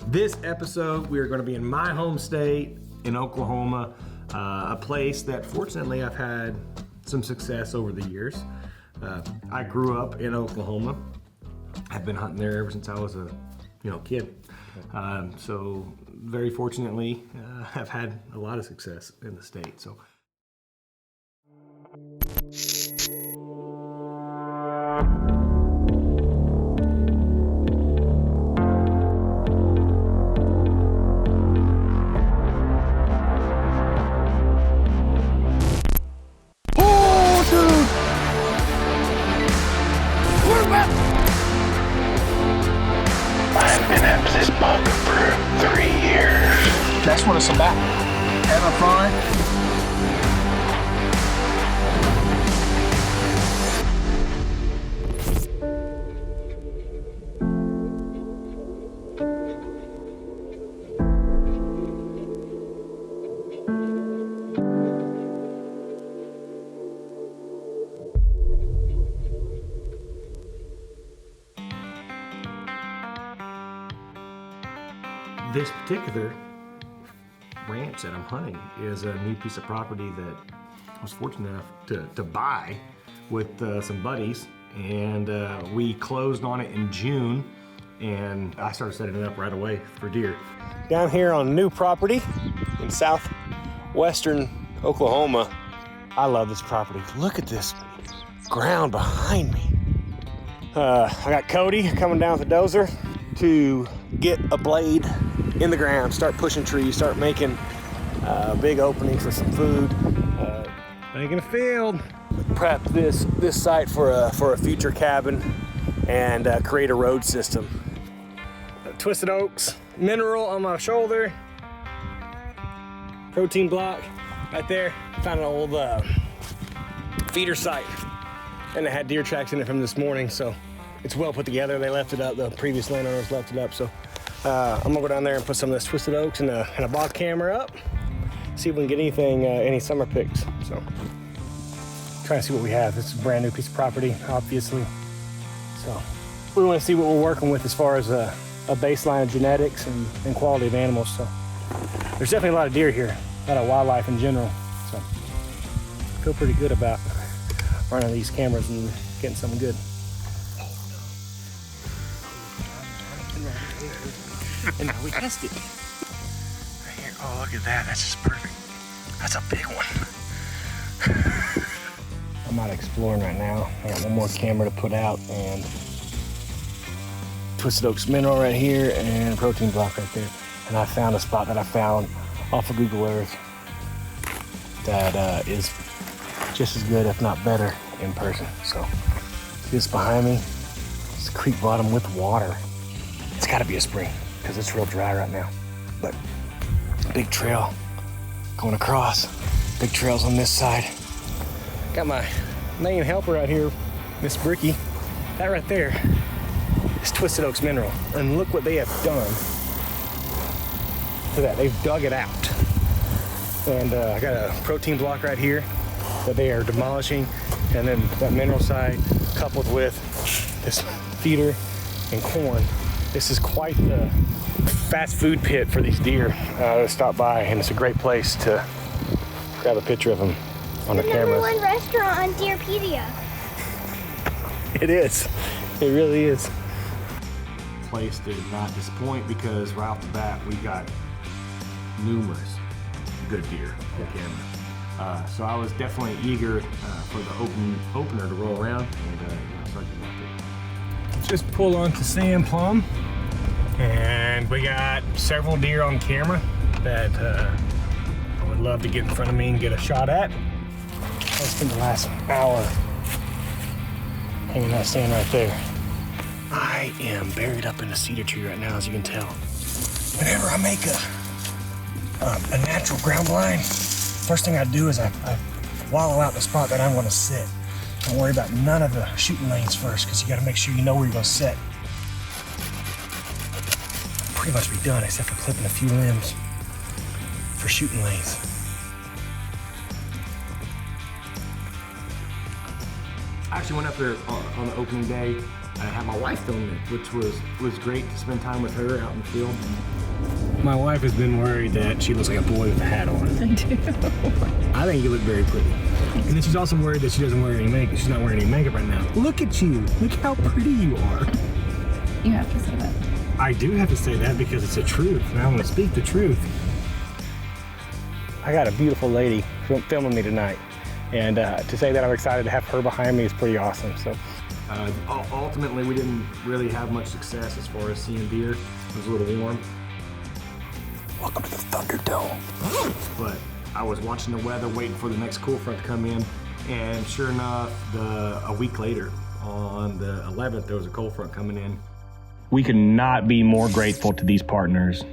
This episode, we are going to be in my home state in Oklahoma, a place that fortunately I've had some success over the years. I grew up in Oklahoma. I've been hunting there ever since I was a kid. So very fortunately, I've had a lot of success in the state. So. Best one is about having fun. This particular ranch that I'm hunting is a new piece of property that I was fortunate enough to buy with some buddies, and we closed on it in June, and I started setting it up right away for deer. Down here on new property in southwestern Oklahoma. I love this property. Look at this ground behind me. I got Cody coming down with the dozer to get a blade in the ground, start pushing trees, start making big openings for some food, making a field, prep this site for a future cabin, and create a road system. Twisted oaks, mineral on my shoulder, protein block right there. Found an old feeder site, and it had deer tracks in it from this morning, so it's well put together. They left it up, the previous landowners left it up, so I'm gonna go down there and put some of this twisted oaks and a box camera up, see if we can get anything, any summer picks. So, trying to see what we have. This is a brand new piece of property, obviously. So, we want to see what we're working with as far as a baseline of genetics and quality of animals. So, there's definitely a lot of deer here, a lot of wildlife in general. So, I feel pretty good about running these cameras and getting something good. And now we test it. Right here. Oh, look at that. That's just perfect. That's a big one. I'm out exploring right now. I got one more camera to put out, and Twisted Oaks mineral right here and a protein block right there. And I found a spot that I found off of Google Earth that is just as good, if not better, in person. So, see this behind me? It's a creek bottom with water. It's gotta be a spring, because it's real dry right now. But big trail going across, big trails on this side. Got my main helper out here, Miss Bricky. That right there is Twisted Oaks mineral. And look what they have done to that. They've dug it out. And I got a protein block right here that they are demolishing. And then that mineral side coupled with this feeder and corn. This is quite the fast food pit for these deer to stop by, and it's a great place to grab a picture of them on the camera. Number one restaurant on Deerpedia. It is. It really is. Place did not disappoint, because right off the bat we got numerous good deer on camera. So I was definitely eager for the opener to roll around and start getting out there. Just pull onto Sand Plum, and we got several deer on camera that I would love to get in front of me and get a shot at. I spent the last hour hanging that stand right there. I am buried up in a cedar tree right now, as you can tell. Whenever I make a natural ground blind, first thing I do is I wallow out the spot that I'm going to sit. Don't worry about none of the shooting lanes first, because you got to make sure you know where you're going to sit. Pretty much be done, except for clipping a few limbs for shooting lanes. I actually went up there on the opening day I had my wife film it, which was great to spend time with her out in the field. My wife has been worried that she looks like a boy with a hat on. I do. I think you look very pretty. And then she's also worried that she doesn't wear any makeup. She's not wearing any makeup right now. Look at you. Look how pretty you are. You have to say that. I do have to say that because it's the truth, and I want to speak the truth. I got a beautiful lady filming me tonight, and to say that I'm excited to have her behind me is pretty awesome. So, ultimately, we didn't really have much success as far as seeing deer. It was a little warm. Welcome to the Thunderdome. But I was watching the weather, waiting for the next cool front to come in, and sure enough, a week later, on the 11th, there was a cold front coming in. We could not be more grateful to these partners.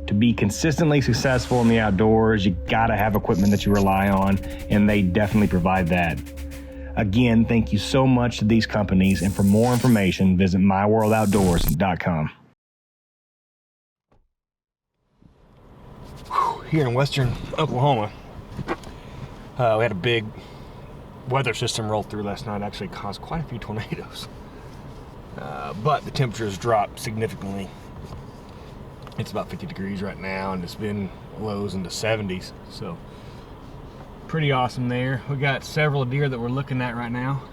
To be consistently successful in the outdoors, you gotta have equipment that you rely on, and they definitely provide that. Again, thank you so much to these companies, and for more information, visit myworldoutdoors.com. Here in western Oklahoma, we had a big weather system roll through last night. Actually caused quite a few tornadoes. But the temperatures dropped significantly. It's about 50 degrees right now, and it's been lows into 70s. So pretty awesome there. We got several deer that we're looking at right now.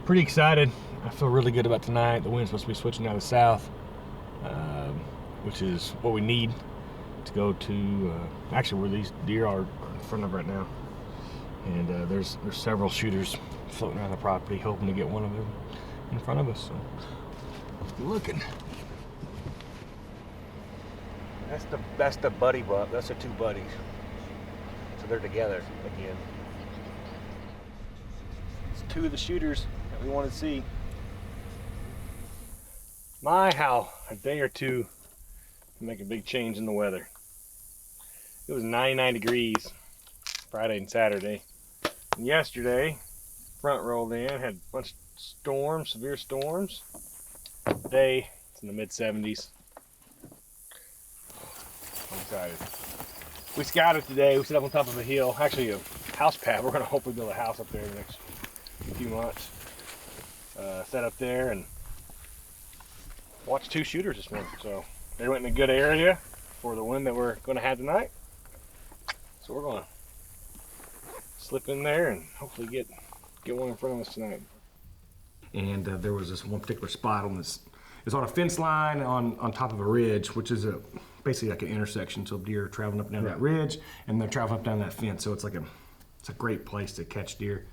Pretty excited. I feel really good about tonight. The wind's supposed to be switching out of south, which is what we need to go to actually where these deer are in front of right now. And there's several shooters floating around the property hoping to get one of them in front of us. So looking. That's the buddy buck. That's the two buddies. So they're together again. It's two of the shooters that we want to see. My, how a day or two can make a big change in the weather. It was 99 degrees Friday and Saturday. And yesterday, front rolled in, had a bunch of storms, severe storms. Today, it's in the mid 70s. I'm excited. We scouted today. We set up on top of a hill, actually a house pad. We're going to hopefully build a house up there in the next few months. Set up there and watched two shooters this morning. So they went in a good area for the wind that we're going to have tonight. So we're going to slip in there and hopefully get one in front of us tonight. And there was this one particular spot on this. It's on a fence line on top of a ridge, which is basically like an intersection. So deer are traveling up and down that ridge, and they're traveling up and down that fence. So it's a great place to catch deer.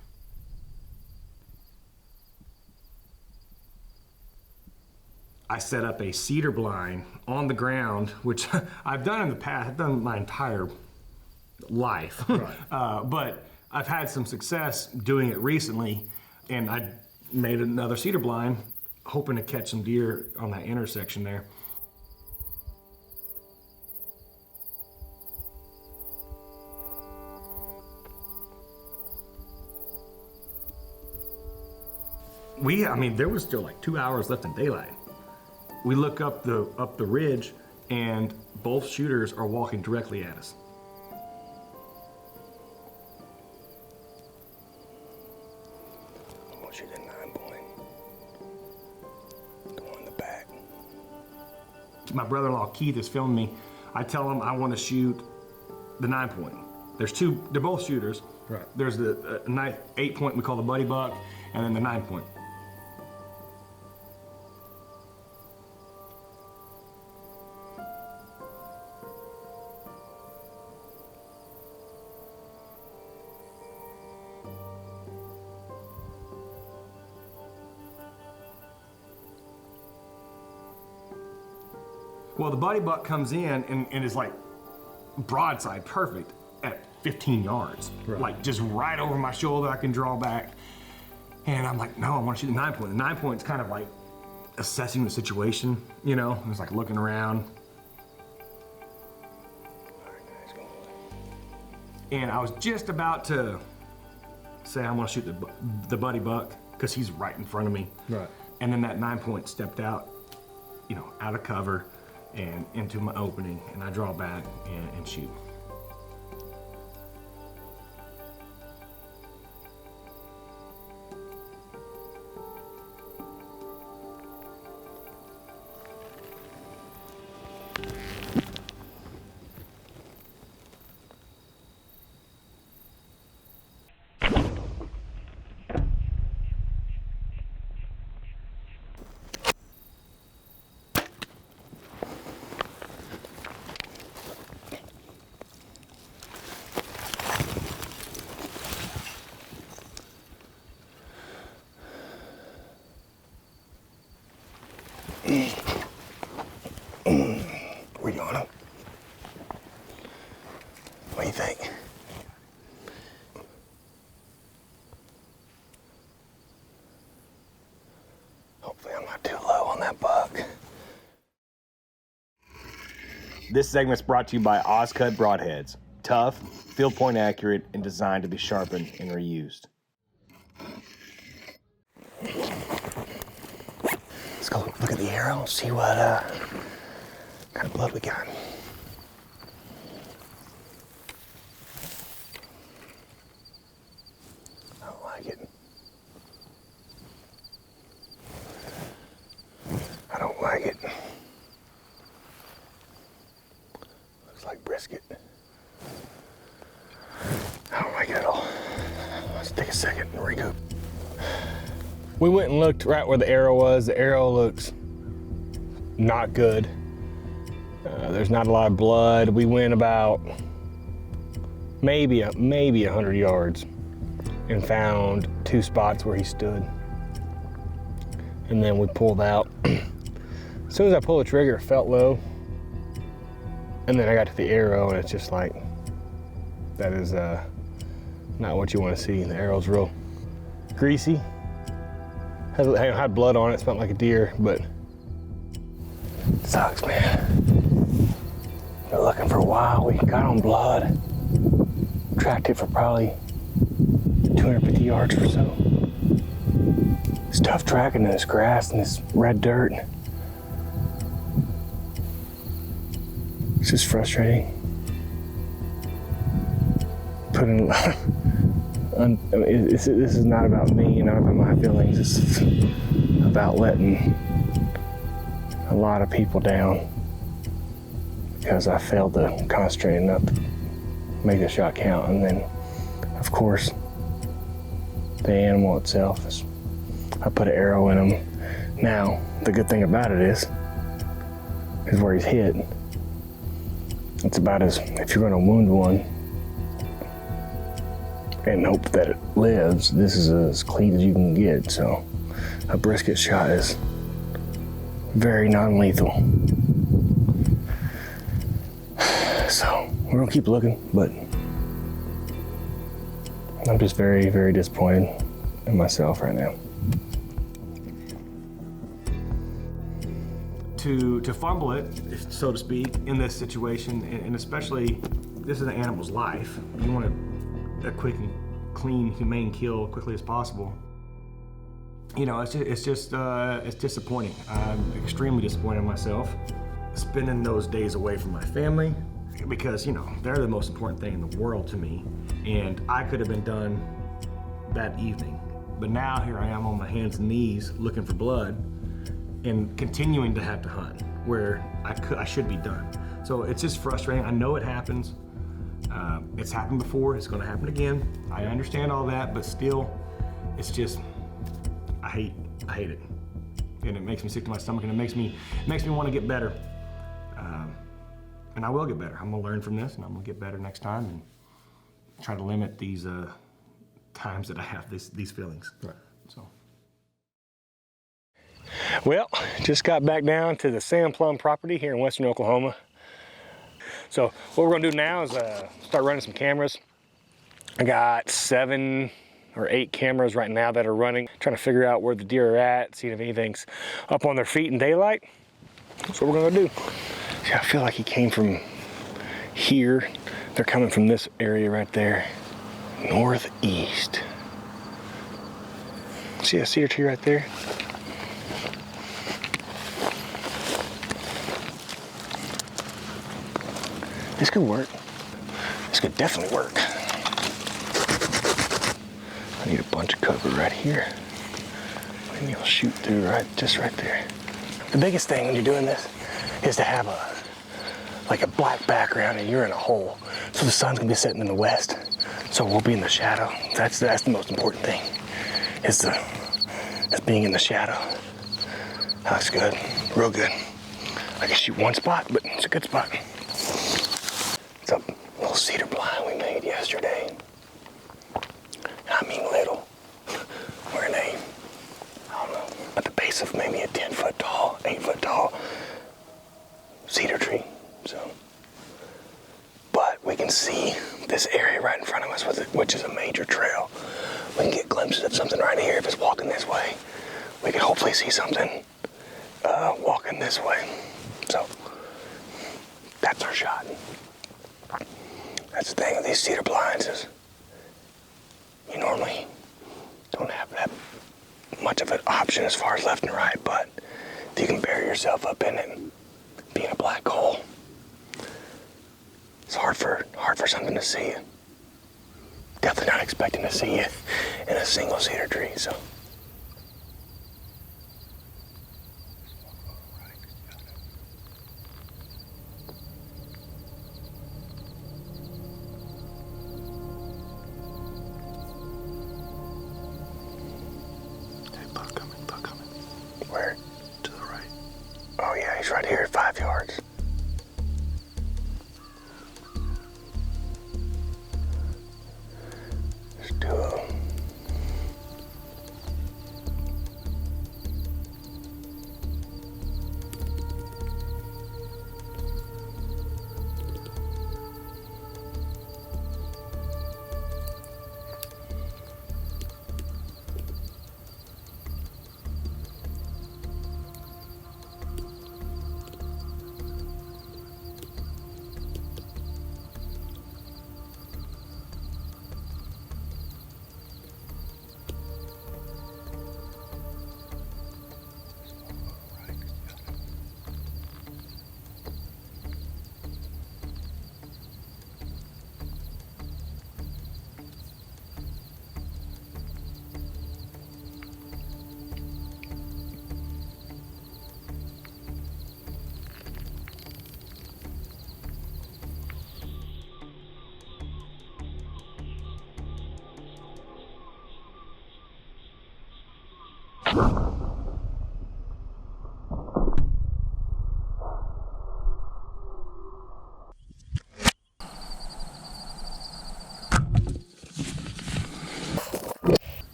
I set up a cedar blind on the ground, which I've done in the past. I've done my entire life, right. But I've had some success doing it recently, and I made another cedar blind, hoping to catch some deer on that intersection there. There was still like 2 hours left in daylight. We look up the ridge, and both shooters are walking directly at us. I'm gonna shoot a 9-point. Go on the back. My brother-in-law Keith is filming me. I tell him I want to shoot the 9-point. They're both shooters. Right. There's the 8-point we call the buddy buck, and then the 9-point. Well, the buddy buck comes in and is like broadside perfect at 15 yards. Right. Like just right over my shoulder, I can draw back. And I'm like, no, I want to shoot the 9-point. The 9-point's kind of like assessing the situation, you know? It's like looking around. And I was just about to say I'm gonna shoot the buddy buck because he's right in front of me. Right. And then that 9-point stepped out, out of cover and into my opening, and I draw back and shoot. 30 on him. What do you think? Hopefully I'm not too low on that buck. This segment's brought to you by Ozcut Broadheads. Tough, field point accurate, and designed to be sharpened and reused. Let's go look at the arrow and see what kind of blood we got. I don't like it. I don't like it. Looks like brisket. I don't like it at all. Let's take a second and recoup. We went and looked right where the arrow was. The arrow looks not good. There's not a lot of blood. We went about maybe 100 yards and found 2 spots where he stood. And then we pulled out. As soon as I pulled the trigger, it felt low. And then I got to the arrow and it's just like, that is not what you want to see. The arrow's real greasy. Had blood on it, smelled like a deer, but it sucks, man. Been looking for a while. We got on blood. Tracked it for probably 250 yards or so. It's tough tracking in this grass and this red dirt. It's just frustrating. Putting this is not about me, not about my feelings. It's about letting a lot of people down because I failed to concentrate enough to make the shot count. And then, of course, the animal itself is, I put an arrow in him. Now, the good thing about it is where he's hit. It's about as, if you're gonna wound one, and hope that it lives, this is as clean as you can get. So a brisket shot is very non-lethal. So we're gonna keep looking, but I'm just very, very disappointed in myself right now. To fumble it, so to speak, in this situation, and especially this is an animal's life, you want a quick and clean, humane kill quickly as possible. You know, it's disappointing. I'm extremely disappointed in myself. Spending those days away from my family, because, you know, they're the most important thing in the world to me, and I could have been done that evening. But now here I am on my hands and knees looking for blood and continuing to have to hunt where I should be done. So it's just frustrating. I know it happens. It's happened before, it's gonna happen again. I understand all that, but still, it's just, I hate it. And it makes me sick to my stomach, and it makes me wanna get better. And I will get better. I'm gonna learn from this, and I'm gonna get better next time, and try to limit these times that I have these feelings. Right. So. Well, just got back down to the Sand Plum property here in western Oklahoma. So what we're gonna do now is start running some cameras. I got 7 or 8 cameras right now that are running, trying to figure out where the deer are at, seeing if anything's up on their feet in daylight. That's what we're gonna do. See, I feel like he came from here. They're coming from this area right there, northeast. See a cedar tree right there? This could work. This could definitely work. I need a bunch of cover right here. Maybe I'll shoot through just right there. The biggest thing when you're doing this is to have like a black background and you're in a hole. So the sun's gonna be setting in the west. So we'll be in the shadow. That's the most important thing, is being in the shadow. That's good, real good. I can shoot one spot, but it's a good spot. It's a little cedar blind we made yesterday. I mean little. We're in I don't know, at the base of maybe a 10-foot tall, 8-foot tall cedar tree. So see this area right in front of us, which is a major trail. We can get glimpses of something right here. If it's walking this way, we can hopefully see something walking this way. So that's our shot. That's the thing with these cedar blinds is you normally don't have that much of an option as far as left and right, but if you can bury yourself up in it, being a black hole, it's hard for something to see you. Definitely not expecting to see you in a single cedar tree, so. Buck coming. Where? To the right. Oh yeah, he's right here at 5 yards. There's 2 of them.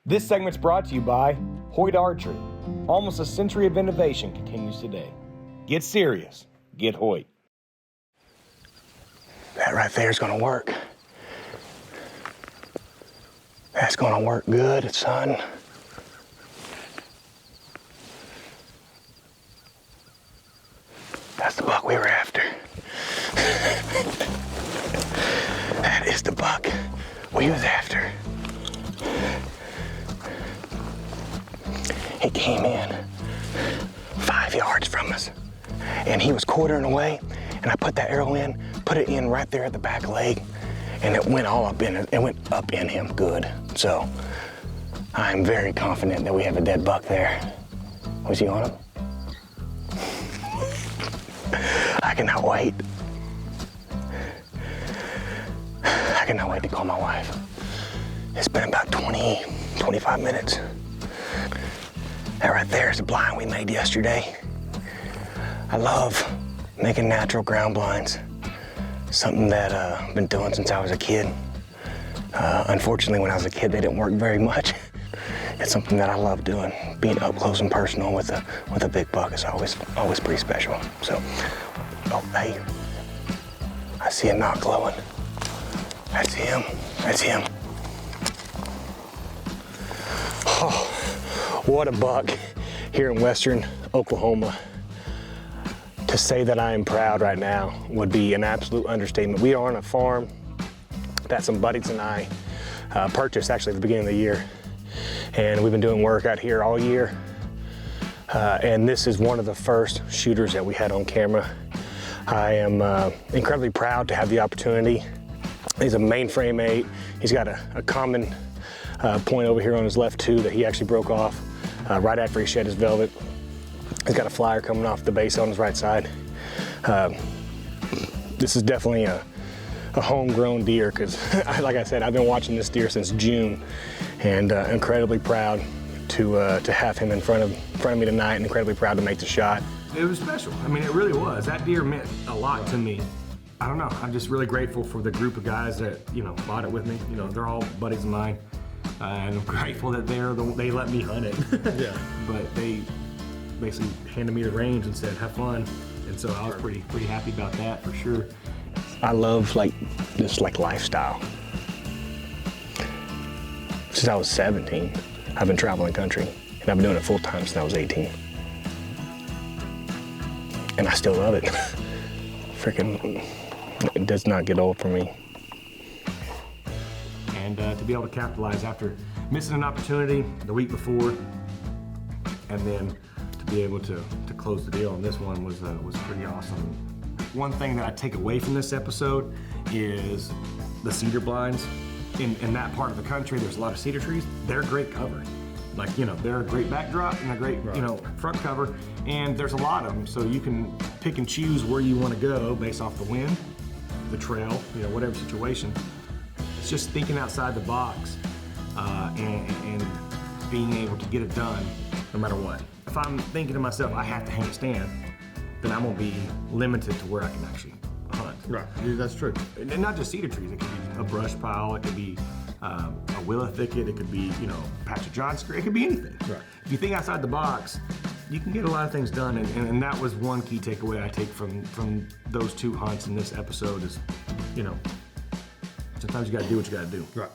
This segment's brought to you by Hoyt Archery. Almost a century of innovation continues today. Get serious. Get Hoyt. That right there is gonna work. That's gonna work good, son. That's the buck we were after. That is the buck we was after. He came in 5 yards from us, and he was quartering away, and I put that arrow in, put it in right there at the back leg, and it went all up in it. It went up in him good. So I'm very confident that we have a dead buck there. Was he on him? I cannot wait. I cannot wait to call my wife. It's been about 25 minutes. That right there is the blind we made yesterday. I love making natural ground blinds. Something that I've been doing since I was a kid. Unfortunately, when I was a kid, they didn't work very much. It's something that I love doing. Being up close and personal with a big buck is always pretty special. So, oh hey, I see a knot glowing. That's him. That's him. Oh, what a buck here in western Oklahoma. To say that I am proud right now would be an absolute understatement. We are on a farm that some buddies and I purchased actually at the beginning of the year. And we've been doing work out here all year. And this is one of the first shooters that we had on camera. I am incredibly proud to have the opportunity. He's a mainframe 8. He's got a common point over here on his left too that he actually broke off right after he shed his velvet. He's got a flyer coming off the base on his right side. This is definitely a homegrown deer because, like I said, I've been watching this deer since June, and incredibly proud to have him in front of me tonight, and incredibly proud to make the shot. It was special. I mean, it really was. That deer meant a lot to me. I don't know. I'm just really grateful for the group of guys that, bought it with me. They're all buddies of mine. and I'm grateful that they let me hunt it. Yeah. But they basically handed me the range and said, have fun. And so I was pretty happy about that for sure. I love this lifestyle. Since I was 17, I've been traveling the country, and I've been doing it full time since I was 18. And I still love it. Freaking, it does not get old for me. And to be able to capitalize after missing an opportunity the week before, and then to be able to close the deal on this one was pretty awesome. One thing that I take away from this episode is the cedar blinds. In that part of the country, there's a lot of cedar trees. They're great cover. They're a great backdrop and a great, front cover. And there's a lot of them, so you can pick and choose where you want to go based off the wind, the trail, whatever situation. It's just thinking outside the box and being able to get it done no matter what. If I'm thinking to myself, I have to hang a stand, then I'm gonna be limited to where I can actually hunt. Right. Yeah, that's true. And not just cedar trees, it could be a brush pile, it could be a willow thicket, it could be, a patch of John screw, it could be anything. Right. If you think outside the box, you can get a lot of things done, and that was one key takeaway I take from those two hunts in this episode is, sometimes you gotta do what you gotta do. Right.